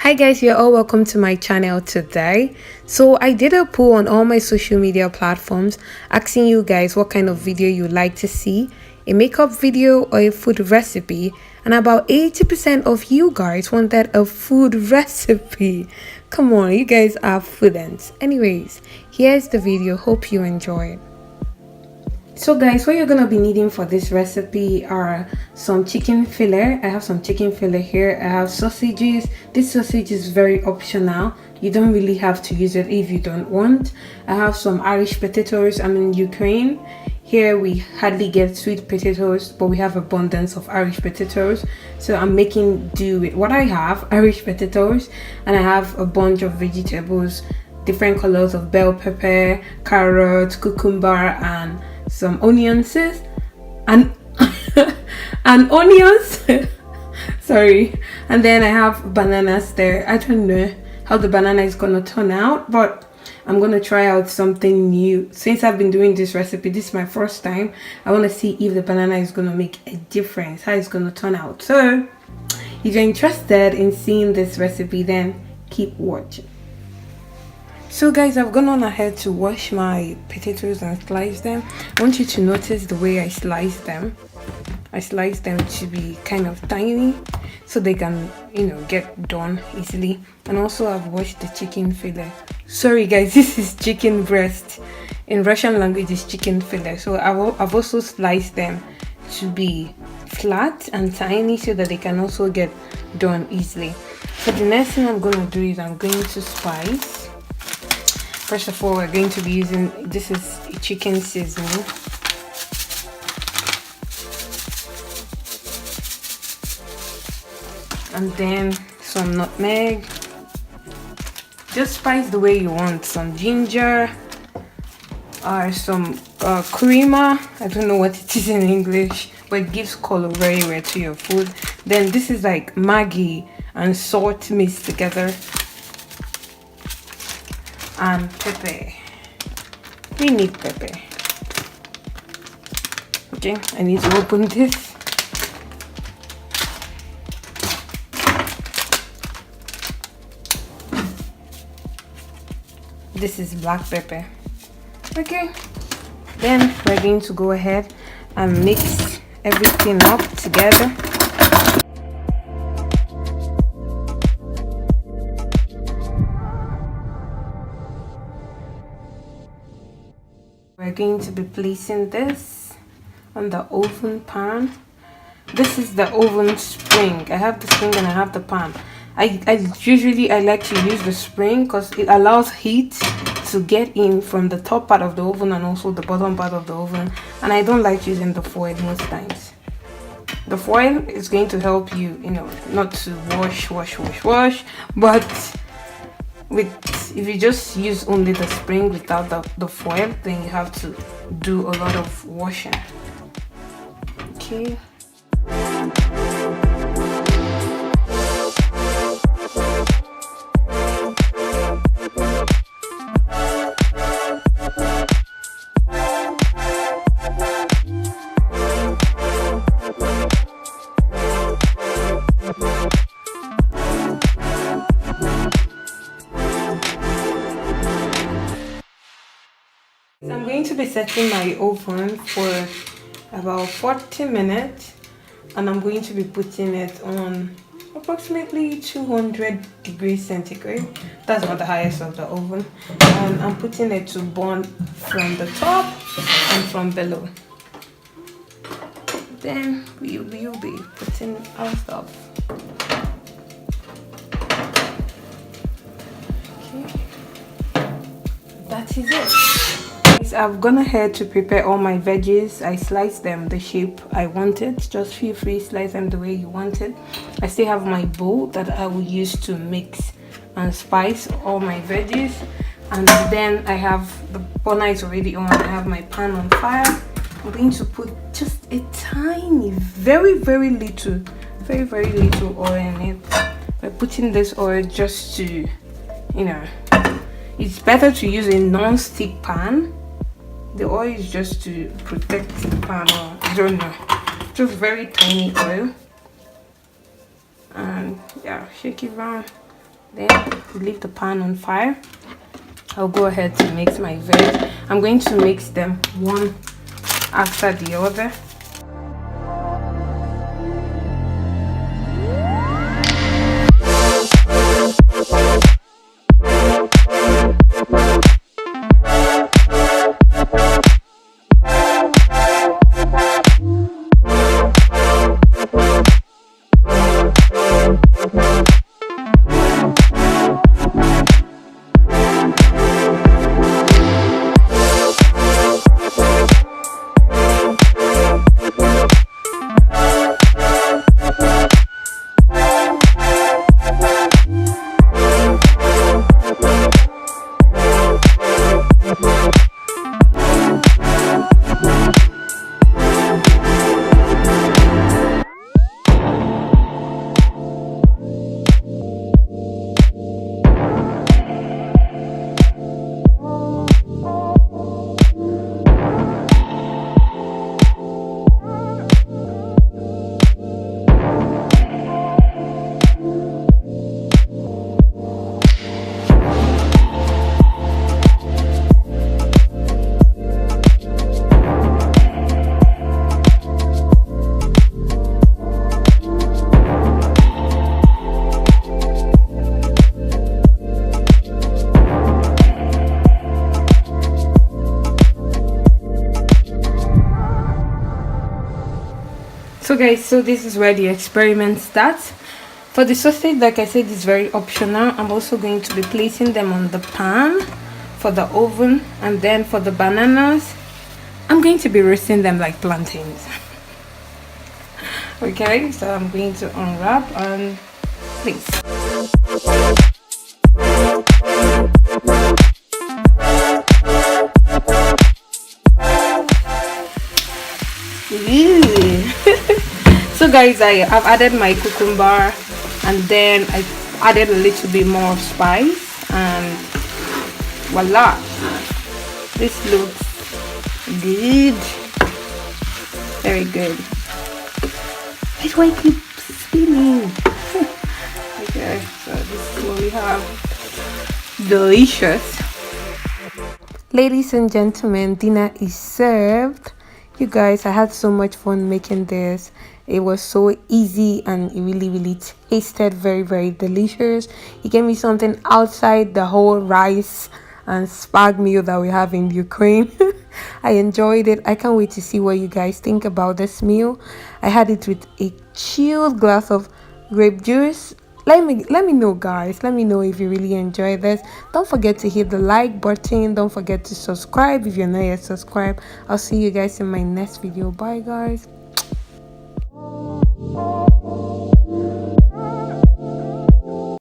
Hi guys, you're all welcome to my channel today. So I did a poll on all my social media platforms asking you guys what kind of video you like to see, a makeup video or a food recipe, and about 80% of you guys wanted a food recipe. Come on, you guys are foodens. Anyways, here's the video. Hope you enjoy it. So guys, what you're gonna be needing for this recipe are some chicken fillet. I have some chicken fillet here. I have sausages. This sausage is very optional. You don't really have to use it if you don't want. I have some Irish potatoes. I'm in Ukraine. Here we hardly get sweet potatoes, but we have abundance of Irish potatoes. So I'm making do with what I have, Irish potatoes, and I have a bunch of vegetables, different colors of bell pepper, carrot, cucumber, and some onions and onions sorry, and then I have bananas there. I don't know how the banana is gonna turn out, but I'm gonna try out something new. Since I've been doing this recipe, this is my first time. I want to see if the banana is gonna make a difference, how it's gonna turn out. So if you're interested in seeing this recipe, then keep watching. So guys, I've gone on ahead to wash my potatoes and slice them. I want you to notice the way I slice them. I slice them to be kind of tiny so they can, get done easily. And also I've washed the chicken fillet. Sorry guys, this is chicken breast. In Russian language it's chicken fillet. So I've also sliced them to be flat and tiny so that they can also get done easily. So the next thing I'm going to do is I'm going to spice. First of all, we're going to be using, this is chicken seasoning. And then some nutmeg. Just spice the way you want. Some ginger, or some kurima. I don't know what it is in English, but it gives color very well to your food. Then this is like Maggi and salt mixed together. And pepper. We need pepper. Okay, I need to open this. This is black pepper. Okay, then we're going to go ahead and mix everything up together. We're going to be placing this on the oven pan. This is the oven spring. I have the spring and I have the pan. I usually like to use the spring because it allows heat to get in from the top part of the oven and also the bottom part of the oven. And I don't like using the foil most times. The foil is going to help you, not to wash, but if you just use only the spring without the foil, then you have to do a lot of washing. Okay. I'm going to be setting my oven for about 40 minutes, and I'm going to be putting it on approximately 200 degrees centigrade. That's not the highest of the oven, and I'm putting it to burn from the top and from below. Then we will be putting our stuff. Okay, that is it. I've gone ahead to prepare all my veggies. I sliced them the shape I wanted. Just feel free to slice them the way you want it. I still have my bowl that I will use to mix and spice all my veggies. And then I have the burner is already on. I have my pan on fire. I'm going to put just a tiny, very little oil in it. By putting this oil just to, it's better to use a non-stick pan. The oil is just to protect the pan, or I don't know, just very tiny oil. And yeah, shake it around Then leave the pan on fire. I'll go ahead to mix my veg. I'm going to mix them one after the other. So guys, so this is where the experiment starts. For the sausage, like I said, it's very optional. I'm also going to be placing them on the pan for the oven, and then for the bananas, I'm going to be roasting them like plantains. Okay, so I'm going to unwrap and place. So guys, I've added my cucumber, and then I added a little bit more of spice, and voila, this looks good, very good. Why do I keep spinning? Okay, so this is what we have. Delicious. Ladies and gentlemen, dinner is served. You guys, I had so much fun making this. It was so easy, and it really tasted very delicious. It gave me something outside the whole rice and spag meal that we have in Ukraine. I enjoyed it. I can't wait to see what you guys think about this meal. I had it with a chilled glass of grape juice. Let me know, guys. Let me know if you really enjoy this. Don't forget to hit the like button. Don't forget to subscribe if you're not yet subscribed. I'll see you guys in my next video. Bye, guys.